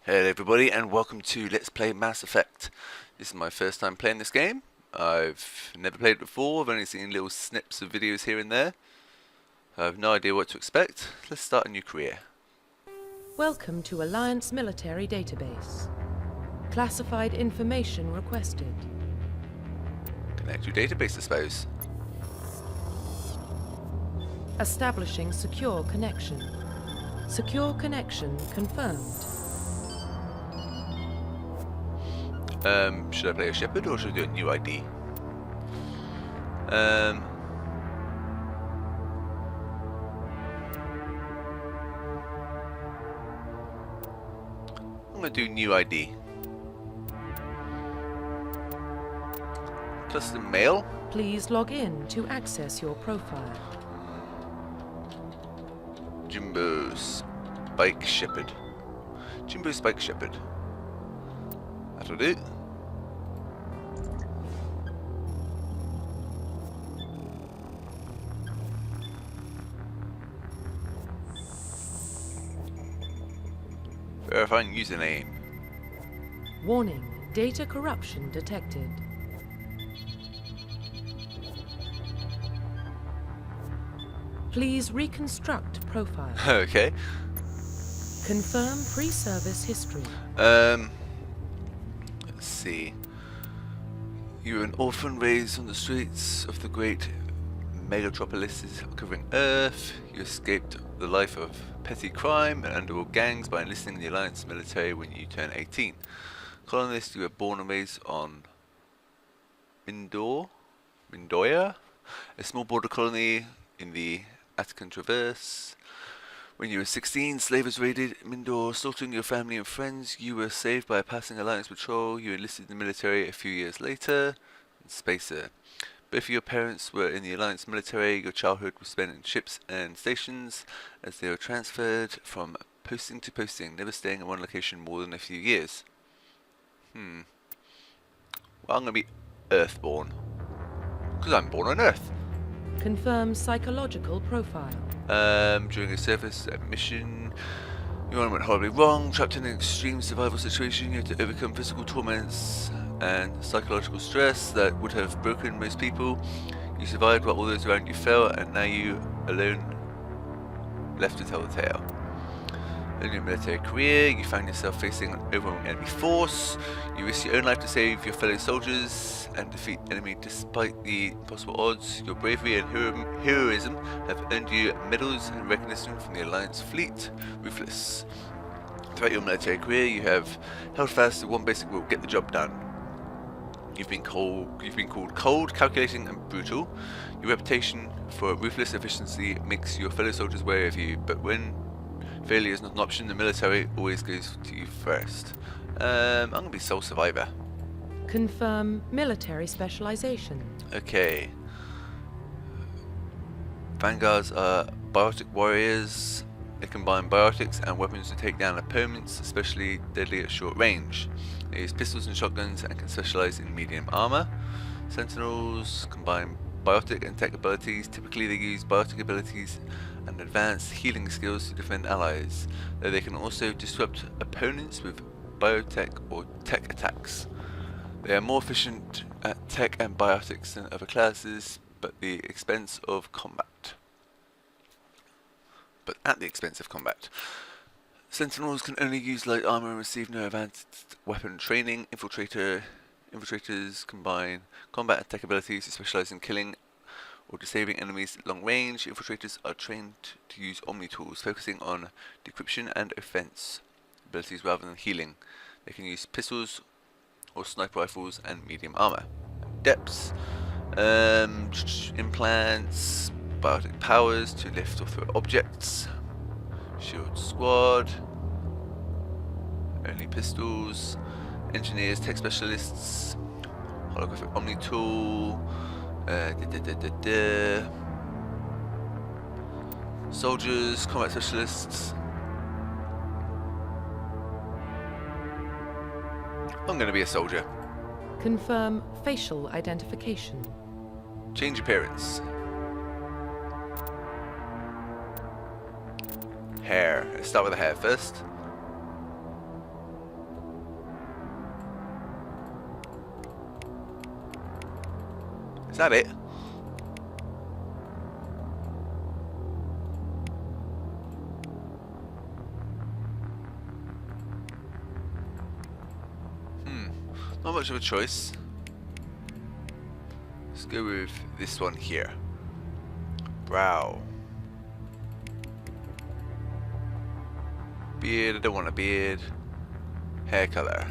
Hello everybody and welcome to Let's Play Mass Effect. This is my first time playing this game. I've never played it before, I've only seen little snips of videos here and there. I have no idea what to expect. Let's start a new career. Welcome to Alliance Military Database. Classified information requested. Connect to database, I suppose. Establishing secure connection. Secure connection confirmed. Should I play a Shepard or should I do a new ID? I'm gonna do new ID. Custom mail. Please log in to access your profile. Jimbo Spike Shepard. Jimbo Spike Shepard. That'll do. Verifying username. Warning, data corruption detected. Please reconstruct profile. Okay. Confirm pre-service history. Let's see. You were an orphan raised on the streets of the great megatropolises covering Earth. You escaped the life of petty crime and underworld gangs by enlisting in the Alliance military when you turned 18. Colonist, you were born and raised on Mindoya, a small border colony in the Attican Traverse. When you were 16, slavers raided Mindor, slaughtering your family and friends. You were saved by a passing Alliance patrol. You enlisted in the military a few years later. Spacer. Both of your parents were in the Alliance military. Your childhood was spent in ships and stations as they were transferred from posting to posting, never staying in one location more than a few years. Well, I'm going to be Earthborn. Because I'm born on Earth. Confirm psychological profile. During a surface mission, your one went horribly wrong. Trapped in an extreme survival situation, you had to overcome physical torments and psychological stress that would have broken most people. You survived while all those around you fell, and now you alone left to tell the tale. In your military career, you found yourself facing an overwhelming enemy force. You risked your own life to save your fellow soldiers and defeat the enemy despite the impossible odds. Your bravery and heroism have earned you medals and recognition from the Alliance fleet. Ruthless. Throughout your military career, you have held fast to one basic rule: get the job done. You've been called cold, calculating, and brutal. Your reputation for ruthless efficiency makes your fellow soldiers wary of you, but when failure is not an option, the military always goes to you first. I'm gonna be sole survivor. Confirm military specialization. Okay. Vanguards are biotic warriors. They combine biotics and weapons to take down opponents, especially deadly at short range. They use pistols and shotguns and can specialize in medium armor. Sentinels combine biotic and tech abilities. Typically they use biotic abilities and advanced healing skills to defend allies, though they can also disrupt opponents with biotech or tech attacks. They are more efficient at tech and biotics than other classes, but at the expense of combat. Sentinels can only use light armor and receive no advanced weapon training. Infiltrators combine combat and tech abilities to specialize in killing or disabling enemies at long range. Infiltrators are trained to use Omni tools, focusing on decryption and offense abilities rather than healing. They can use pistols or sniper rifles and medium armor. Depths, implants, biotic powers to lift or throw objects. Shield squad, only pistols. Engineers, tech specialists, holographic Omni tool. Soldiers, combat specialists. I'm going to be a soldier. Confirm facial identification. Change appearance. Hair. Let's start with the hair first. Is that it? Not much of a choice. Let's go with this one here. Brow. Beard, I don't want a beard. Hair color.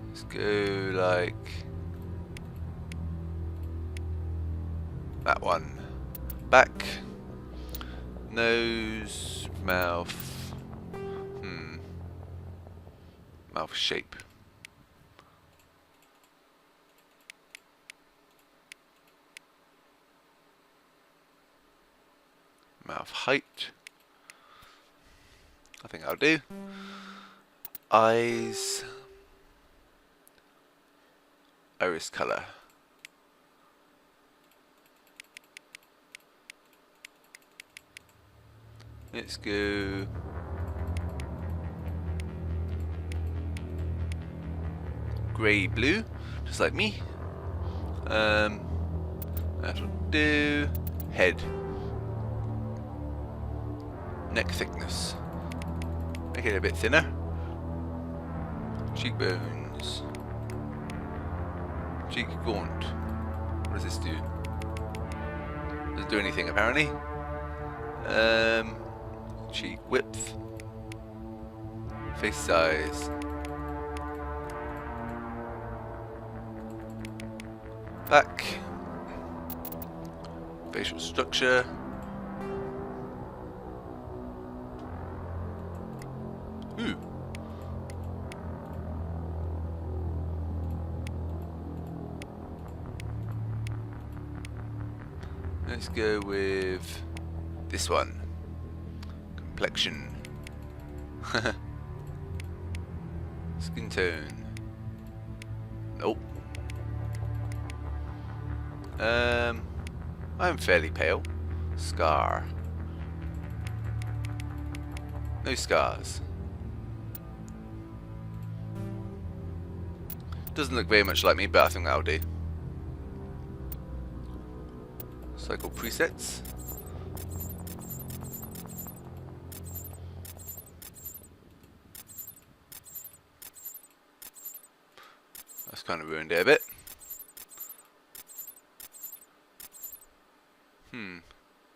Let's go like that one. Back. Nose, mouth. Mouth shape. Mouth height. I think I'll do. Eyes. Iris color. Let's go grey blue, just like me. That'll do. Head. Neck thickness. Make it a bit thinner. Cheekbones. Cheek gaunt. What does this do? Doesn't do anything apparently. Cheek width. Face size. Back. Facial structure. Ooh. Let's go with this one. Complexion. Skin tone. Nope. I'm fairly pale. Scar. No scars. Doesn't look very much like me, but I think that'll do. Cycle presets. That's kind of ruined it a bit.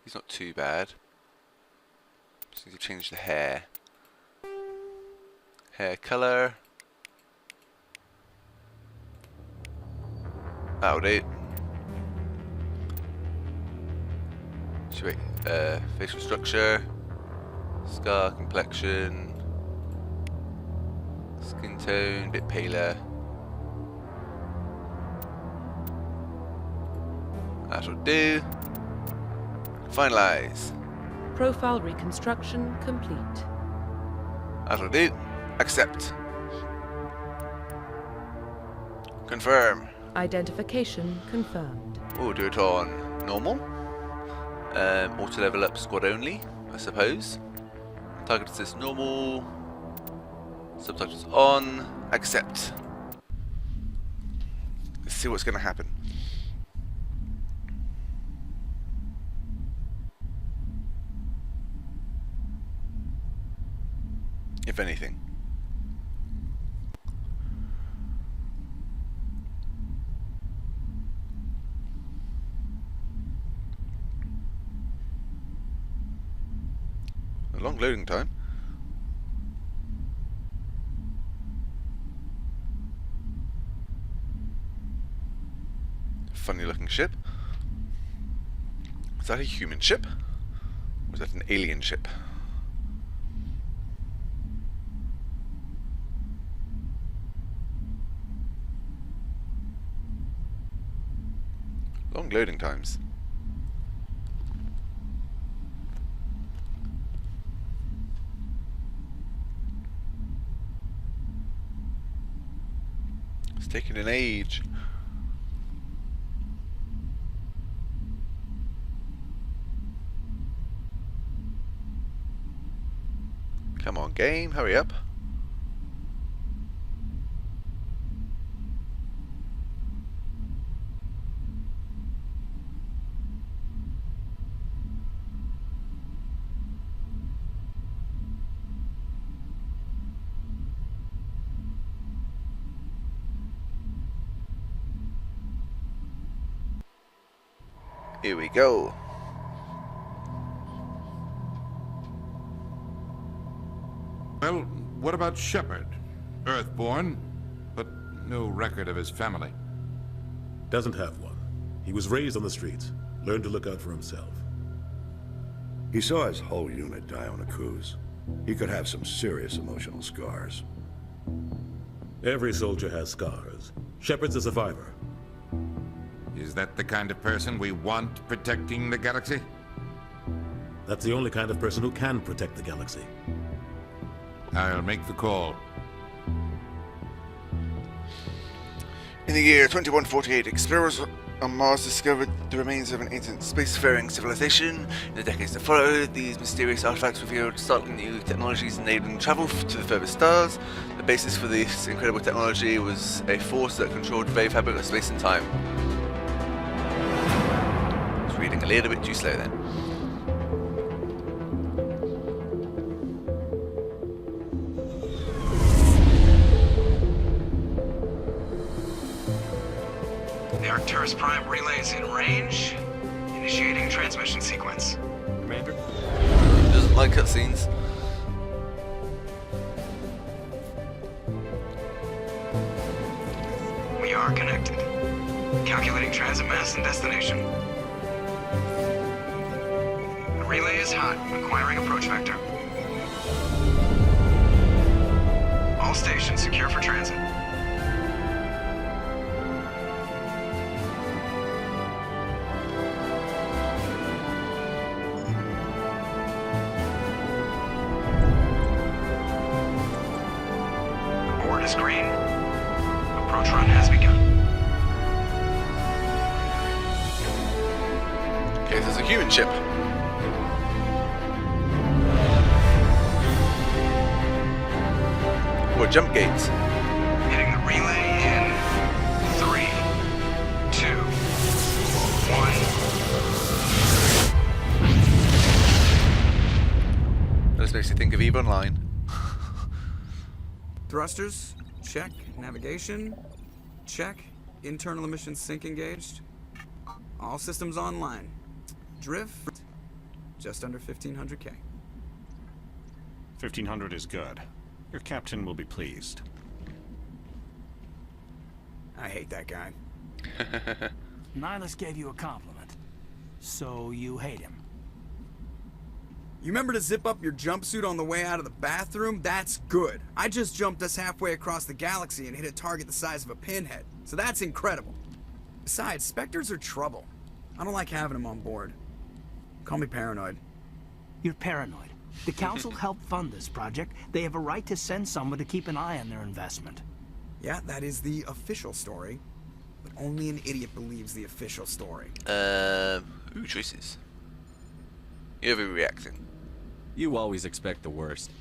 He's not too bad. Just need to change the hair. Hair color. That'll do. Facial structure. Scar, complexion. Skin tone, bit paler. That'll do. Finalize. Profile reconstruction complete. That'll do. Accept. Confirm. Identification confirmed. We'll do it on normal. Auto level up squad only, I suppose. Target assist normal. Subtitles on. Accept. Let's see what's going to happen. If anything. A long loading time. Funny looking ship. Is that a human ship? Or is that an alien ship? Long loading times. It's taking an age. Come on, game, hurry up. Here we go. Well, what about Shepard? Earthborn, but no record of his family. Doesn't have one. He was raised on the streets. Learned to look out for himself. He saw his whole unit die on a cruise. He could have some serious emotional scars. Every soldier has scars. Shepard's a survivor. Is that the kind of person we want protecting the galaxy? That's the only kind of person who can protect the galaxy. I'll make the call. In the year 2148, explorers on Mars discovered the remains of an ancient spacefaring civilization. In the decades that followed, these mysterious artifacts revealed startling new technologies enabling travel to the furthest stars. The basis for this incredible technology was a force that controlled the very fabric of space and time. I was reading a little bit too slow then. The Arcturus Prime relay's in range. Initiating transmission sequence. Commander? Doesn't like cutscenes. We are connected. Calculating transit mass and destination. The relay is hot, acquiring approach vector. All stations secure for transit. Board is green. Approach run has begun. Okay, there's a human ship. Or jump gates. Hitting the relay in 3, 2, 1. That just makes you think of EVE Online. Thrusters, check. Navigation, check. Internal emission sync engaged. All systems online. Drift, just under 1500K. 1500 is good. Your captain will be pleased. I hate that guy. Nihilus gave you a compliment. So you hate him. You remember to zip up your jumpsuit on the way out of the bathroom? That's good. I just jumped us halfway across the galaxy and hit a target the size of a pinhead. So that's incredible. Besides, Spectres are trouble. I don't like having them on board. Call me paranoid. You're paranoid. The Council helped fund this project. They have a right to send someone to keep an eye on their investment. Yeah, that is the official story. But only an idiot believes the official story. Ooh, choices. You're overreacting. You always expect the worst.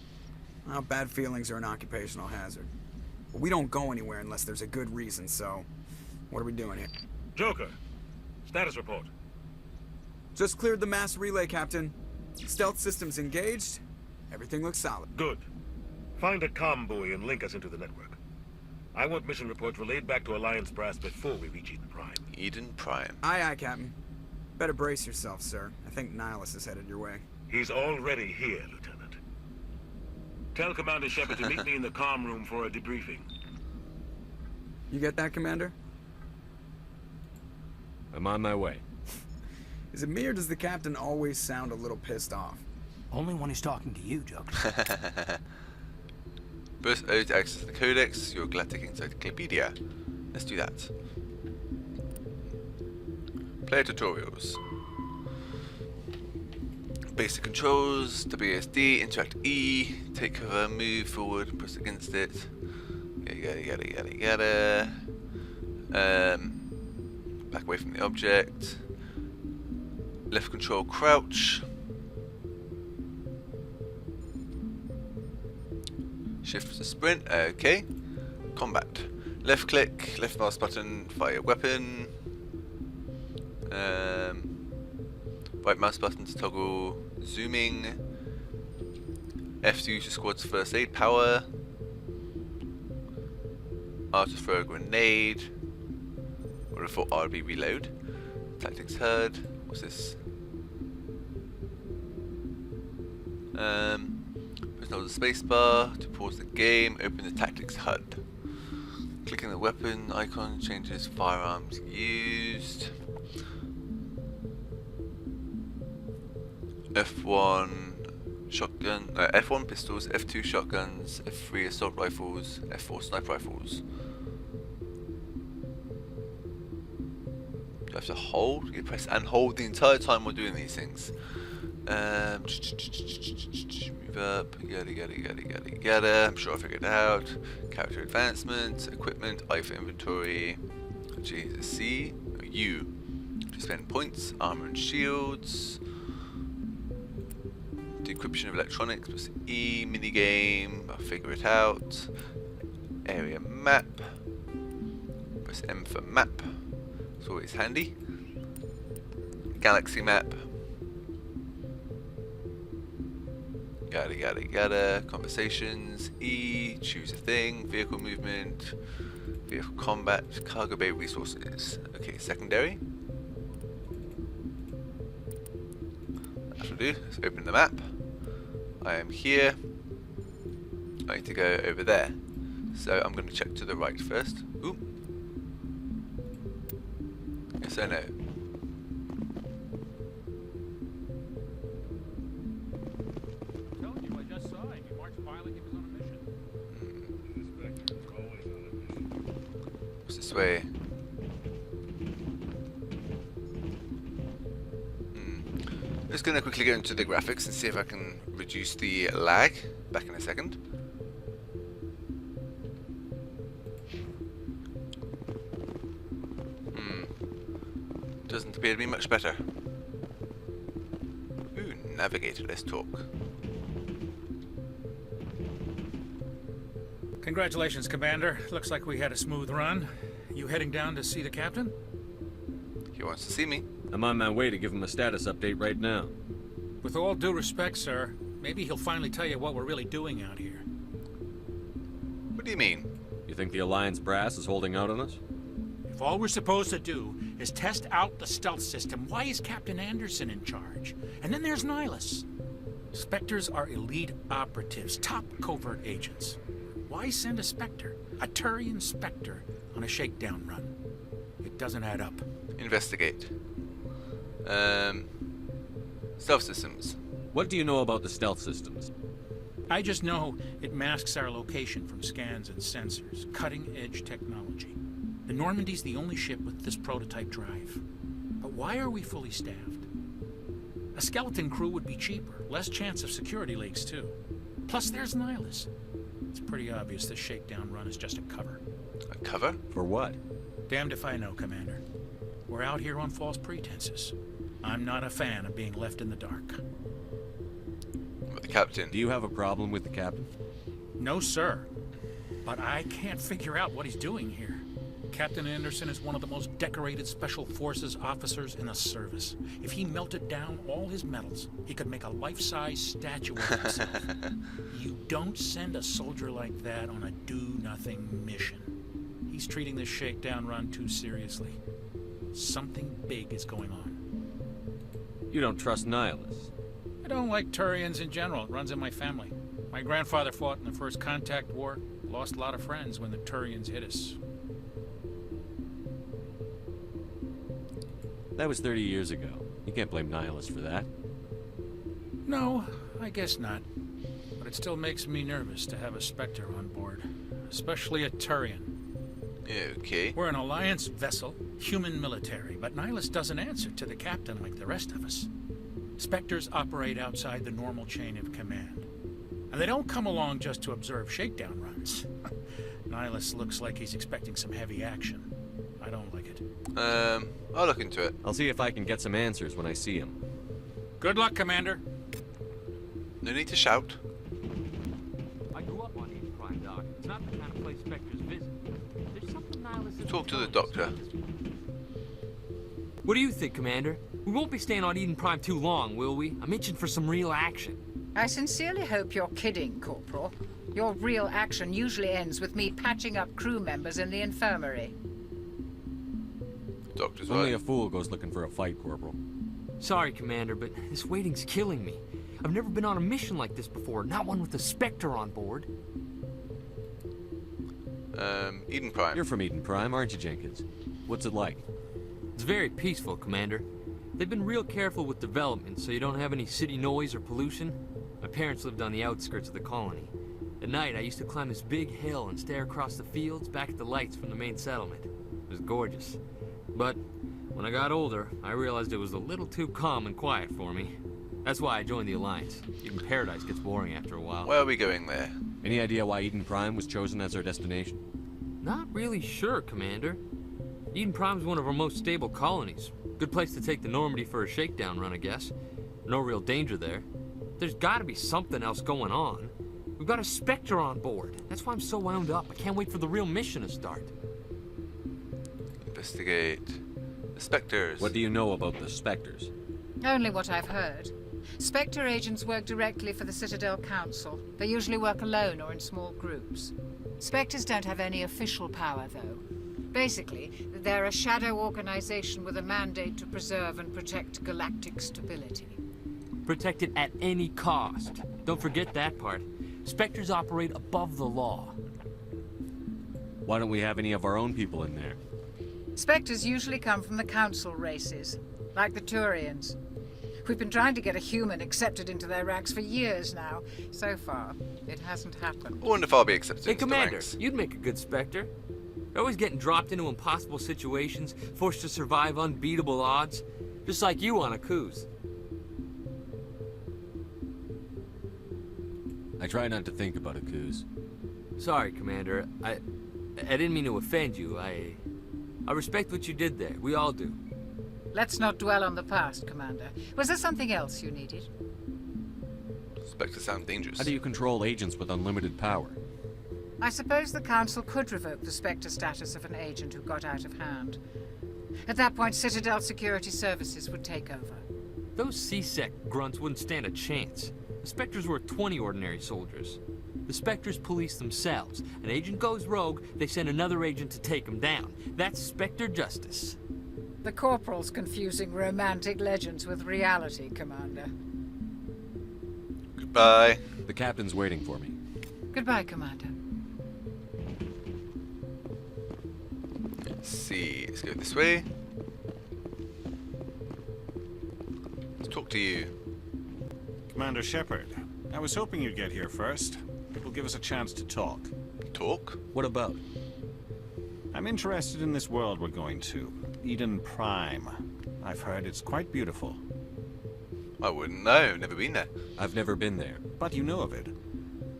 Well, bad feelings are an occupational hazard. But we don't go anywhere unless there's a good reason, so... What are we doing here? Joker, status report. Just cleared the mass relay, Captain. Stealth systems engaged. Everything looks solid. Good. Find a comm buoy and link us into the network. I want mission reports relayed back to Alliance Brass before we reach Eden Prime. Eden Prime. Aye, aye, Captain. Better brace yourself, sir. I think Nihilus is headed your way. He's already here, Lieutenant. Tell Commander Shepard to meet me in the comm room for a debriefing. You get that, Commander? I'm on my way. Is it me or does the Captain always sound a little pissed off? Only when he's talking to you, Joker. Burst O to access the codex, your Galactic Encyclopedia. Let's do that. Player tutorials. Basic controls, WSD, interact E, take cover, move forward, press against it. Yada. Back away from the object. Left control, crouch. Shift to sprint, okay. Combat. Left click, left mouse button, fire weapon. Right mouse button to toggle zooming. F to use your squad's first aid power. R to throw a grenade. Or for RB reload. Tactics HUD. What's this? Press hold the spacebar to pause the game. Open the tactics HUD. Clicking the weapon icon changes firearms used. F1 shotgun, F1 pistols, F2 shotguns, F3 assault rifles, F4 sniper rifles. Do I have to hold? You press and hold the entire time while doing these things. Move up, yada. I'm sure I figured it out. Character advancement, equipment, I for inventory. Jesus, C, U. To spend points, armor and shields. Decryption of electronics plus E, minigame, I'll figure it out. Area map. Press M for map. It's always handy. Galaxy map. Yada. Conversations. E, choose a thing. Vehicle movement. Vehicle combat. Cargo bay resources. Okay, secondary. That'll do. Let's open the map. I am here. I need to go over there. So I'm going to check to the right first. Ooh. Yes or no? Told you, I just saw him. He marched by like he was on a mission. Inspector's always on a mission. What's this way? Just going to quickly go into the graphics and see if I can reduce the lag. Back in a second. Doesn't appear to be much better. Ooh, navigator, let's talk. Congratulations, Commander. Looks like we had a smooth run. You heading down to see the captain? He wants to see me. I'm on my way to give him a status update right now. With all due respect, sir, maybe he'll finally tell you what we're really doing out here. What do you mean? You think the Alliance brass is holding out on us? If all we're supposed to do is test out the stealth system, why is Captain Anderson in charge? And then there's Nihilus. Spectres are elite operatives, top covert agents. Why send a Spectre, a Turian Spectre, on a shakedown run? It doesn't add up. Investigate. Stealth systems. What do you know about the stealth systems? I just know it masks our location from scans and sensors. Cutting-edge technology. The Normandy's the only ship with this prototype drive. But why are we fully staffed? A skeleton crew would be cheaper, less chance of security leaks too. Plus there's Nihilus. It's pretty obvious this shakedown run is just a cover. A cover? For what? Damned if I know, Commander. We're out here on false pretenses. I'm not a fan of being left in the dark. With the captain. Do you have a problem with the captain? No, sir. But I can't figure out what he's doing here. Captain Anderson is one of the most decorated Special Forces officers in the service. If he melted down all his medals, he could make a life-size statue of himself. You don't send a soldier like that on a do-nothing mission. He's treating this shakedown run too seriously. Something big is going on. You don't trust Nihilus? I don't like Turians in general. It runs in my family. My grandfather fought in the First Contact War. Lost a lot of friends when the Turians hit us. That was 30 years ago. You can't blame Nihilus for that. No, I guess not. But it still makes me nervous to have a Spectre on board. Especially a Turian. Okay. We're an Alliance vessel, human military, but Nihilus doesn't answer to the captain like the rest of us. Spectres operate outside the normal chain of command. And they don't come along just to observe shakedown runs. Nihilus looks like he's expecting some heavy action. I don't like it. I'll look into it. I'll see if I can get some answers when I see him. Good luck, Commander. No need to shout. I grew up on Eden Prime, Doc. It's not the kind of place Spectres visit. There's something Nihilus... Talk to the doctor. What do you think, Commander? We won't be staying on Eden Prime too long, will we? I'm itching for some real action. I sincerely hope you're kidding, Corporal. Your real action usually ends with me patching up crew members in the infirmary. Doctor's Only right. a fool goes looking for a fight, Corporal. Sorry, Commander, but this waiting's killing me. I've never been on a mission like this before, not one with a Spectre on board. Eden Prime. You're from Eden Prime, aren't you, Jenkins? What's it like? It's very peaceful, Commander. They've been real careful with development, so you don't have any city noise or pollution. My parents lived on the outskirts of the colony. At night, I used to climb this big hill and stare across the fields back at the lights from the main settlement. It was gorgeous. But when I got older, I realized it was a little too calm and quiet for me. That's why I joined the Alliance. Even Paradise gets boring after a while. Where are we going there? Any idea why Eden Prime was chosen as our destination? Not really sure, Commander. Eden Prime's one of our most stable colonies. Good place to take the Normandy for a shakedown run, I guess. No real danger there. There's gotta be something else going on. We've got a Spectre on board. That's why I'm so wound up. I can't wait for the real mission to start. Investigate. The Spectres. What do you know about the Spectres? Only what I've heard. Spectre agents work directly for the Citadel Council. They usually work alone or in small groups. Spectres don't have any official power, though. Basically, they're a shadow organization with a mandate to preserve and protect galactic stability. Protect it at any cost. Don't forget that part. Spectres operate above the law. Why don't we have any of our own people in there? Spectres usually come from the Council races, like the Turians. We've been trying to get a human accepted into their ranks for years now. So far, it hasn't happened. I wonder if I'll be accepted Hey, into the Commander, ranks. you'd make a good Spectre. You're always getting dropped into impossible situations, forced to survive unbeatable odds, just like you on a cruise. I try not to think about a Kuz. Sorry, Commander. I didn't mean to offend you. I respect what you did there. We all do. Let's not dwell on the past, Commander. Was there something else you needed? Spectres sound dangerous. How do you control agents with unlimited power? I suppose the Council could revoke the Spectre status of an agent who got out of hand. At that point, Citadel Security Services would take over. Those C-Sec grunts wouldn't stand a chance. The Spectres were 20 ordinary soldiers. The Spectres police themselves. An agent goes rogue, they send another agent to take him down. That's Spectre justice. The Corporal's confusing romantic legends with reality, Commander. Goodbye. The captain's waiting for me. Goodbye, Commander. Let's see. Let's go this way. Let's talk to you. Commander Shepard, I was hoping you'd get here first. It will give us a chance to talk. Talk? What about? I'm interested in this world we're going to, Eden Prime. I've heard it's quite beautiful. I wouldn't know. Never been there. I've never been there. But you know of it.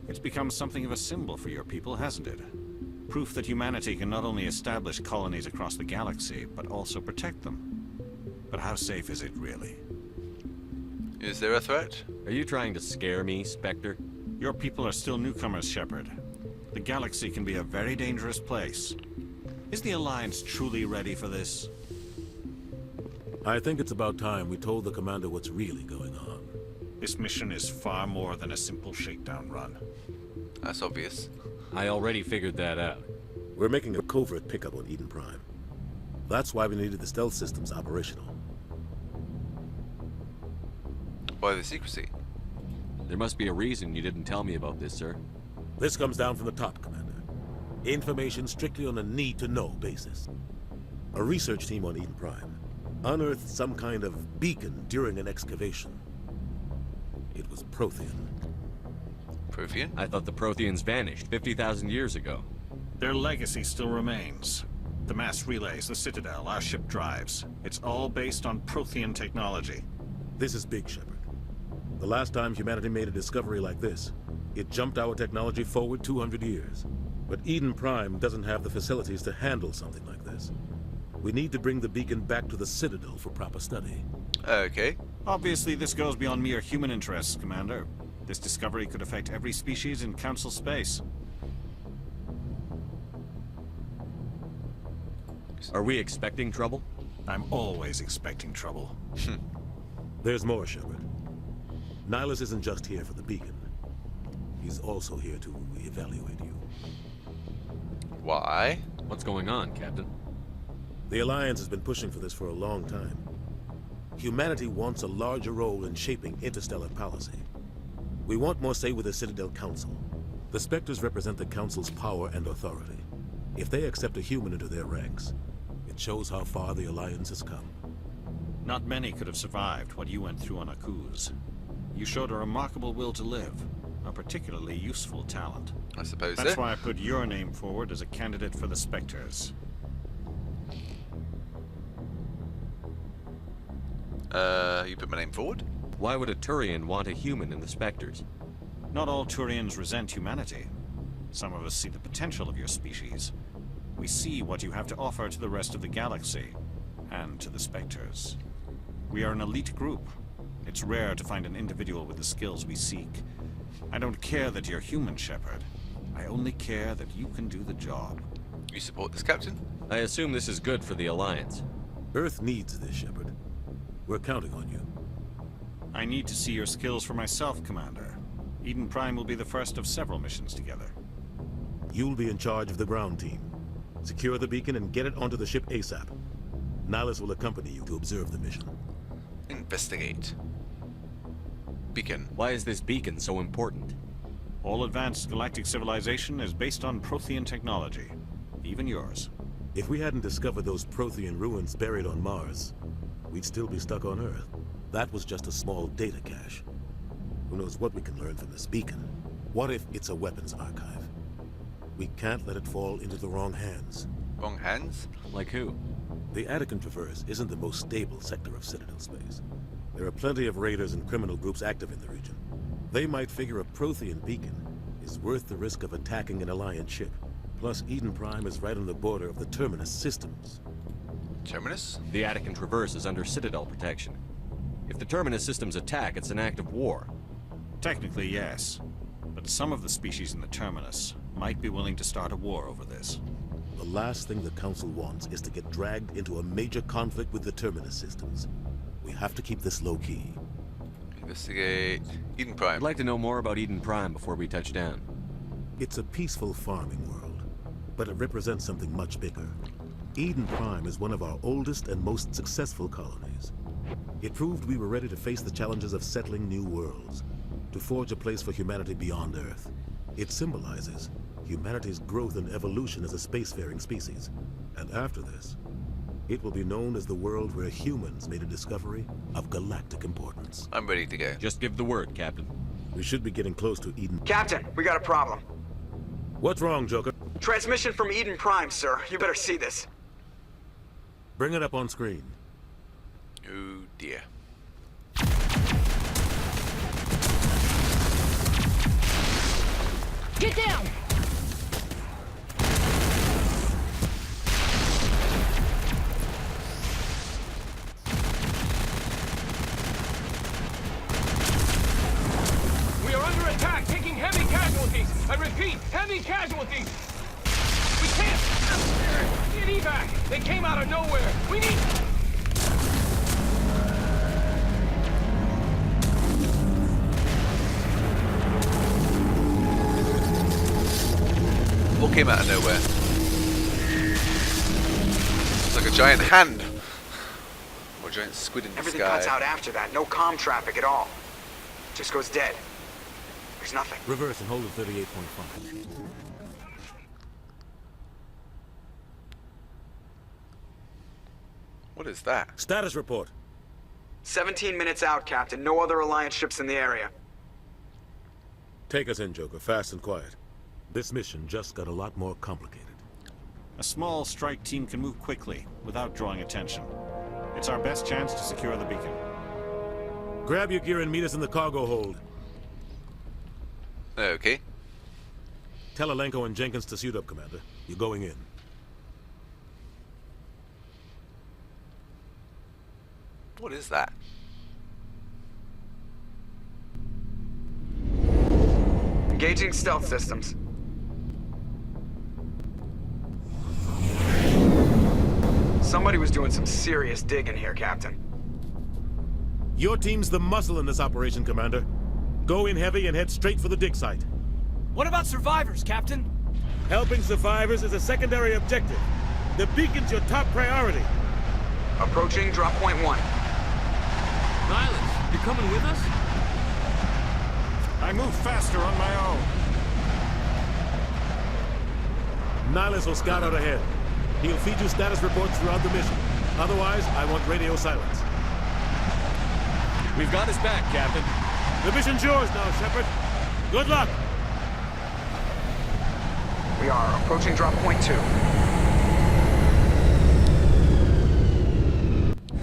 It's become something of a symbol for your people, hasn't it? Proof that humanity can not only establish colonies across the galaxy, but also protect them. But how safe is it, really? Is there a threat? Are you trying to scare me, Spectre? Your people are still newcomers, Shepard. The galaxy can be a very dangerous place. Is the Alliance truly ready for this? I think it's about time we told the commander what's really going on. This mission is far more than a simple shakedown run. That's obvious. I already figured that out. We're making a covert pickup on Eden Prime. That's why we needed the stealth systems operational. Why the secrecy? There must be a reason you didn't tell me about this, sir. This comes down from the top, Commander. Information strictly on a need-to-know basis. A research team on Eden Prime unearthed some kind of beacon during an excavation. It was Prothean. Prothean? I thought the Protheans vanished 50,000 years ago. Their legacy still remains. The mass relays, the Citadel, our ship drives. It's all based on Prothean technology. This is big, Shepard. The last time humanity made a discovery like this, it jumped our technology forward 200 years. But Eden Prime doesn't have the facilities to handle something like this. We need to bring the beacon back to the Citadel for proper study. Okay. Obviously, this goes beyond mere human interests, Commander. This discovery could affect every species in Council space. Are we expecting trouble? I'm always expecting trouble. There's more, Shepard. Nihilus isn't just here for the beacon. He's also here to evaluate you. Why? What's going on, Captain? The Alliance has been pushing for this for a long time. Humanity wants a larger role in shaping interstellar policy. We want more say with the Citadel Council. The Spectres represent the Council's power and authority. If they accept a human into their ranks, it shows how far the Alliance has come. Not many could have survived what you went through on Akuz. You showed a remarkable will to live, a particularly useful talent. I suppose That's so. why I put your name forward as a candidate for the Spectres. You put my name forward? Why would a Turian want a human in the Spectres? Not all Turians resent humanity. Some of us see the potential of your species. We see what you have to offer to the rest of the galaxy, and to the Spectres. We are an elite group. It's rare to find an individual with the skills we seek. I don't care that you're human, Shepard. I only care that you can do the job. You support this, Captain? I assume this is good for the Alliance. Earth needs this, Shepard. We're counting on you. I need to see your skills for myself, Commander. Eden Prime will be the first of several missions together. You'll be in charge of the ground team. Secure the beacon and get it onto the ship ASAP. Nihilus will accompany you to observe the mission. Investigate. Beacon. Why is this beacon so important? All advanced galactic civilization is based on Prothean technology. Even yours. If we hadn't discovered those Prothean ruins buried on Mars, we'd still be stuck on Earth. That was just a small data cache. Who knows what we can learn from this beacon? What if it's a weapons archive? We can't let it fall into the wrong hands. Wrong hands? Like who? The Attican Traverse isn't the most stable sector of Citadel space. There are plenty of raiders and criminal groups active in the region. They might figure a Prothean beacon is worth the risk of attacking an Alliance ship. Plus, Eden Prime is right on the border of the Terminus systems. Terminus? The Attican Traverse is under Citadel protection. If the Terminus systems attack, it's an act of war. Technically, yes. But some of the species in the Terminus might be willing to start a war over this. The last thing the Council wants is to get dragged into a major conflict with the Terminus systems. We have to keep this low-key. Investigate Eden Prime. I'd like to know more about Eden Prime before we touch down. It's a peaceful farming world, but it represents something much bigger. Eden Prime is one of our oldest and most successful colonies. It proved we were ready to face the challenges of settling new worlds, to forge a place for humanity beyond Earth. It symbolizes humanity's growth and evolution as a spacefaring species. And after this, it will be known as the world where humans made a discovery of galactic importance. I'm ready to go. Just give the word, Captain. We should be getting close to Eden. Captain, we got a problem. What's wrong, Joker? Transmission from Eden Prime, sir. You better see this. Bring it up on screen. Oh dear. Get down! We are under attack, taking heavy casualties. I repeat, heavy casualties. We can't get evac. They came out of nowhere. We need... What came out of nowhere? It's like a giant hand. Or a giant squid in the Everything sky. cuts out after that. No comm traffic at all. Just goes dead. There's nothing. Reverse and hold at 38.5. What is that? Status report. 17 minutes out, Captain. No other Alliance ships in the area. Take us in, Joker, fast and quiet. This mission just got a lot more complicated. A small strike team can move quickly, without drawing attention. It's our best chance to secure the beacon. Grab your gear and meet us in the cargo hold. Okay. Tell Alenko and Jenkins to suit up, Commander. You're going in. What is that? Engaging stealth systems. Somebody was doing some serious digging here, Captain. Your team's the muscle in this operation, Commander. Go in heavy and head straight for the dig site. What about survivors, Captain? Helping survivors is a secondary objective. The beacon's your top priority. Approaching drop point 1. Nihilus, you're coming with us? I move faster on my own. Nihilus will scout out ahead. He'll feed you status reports throughout the mission. Otherwise, I want radio silence. We've got his back, Captain. The mission's yours now, Shepard. Good luck! We are approaching drop point 2.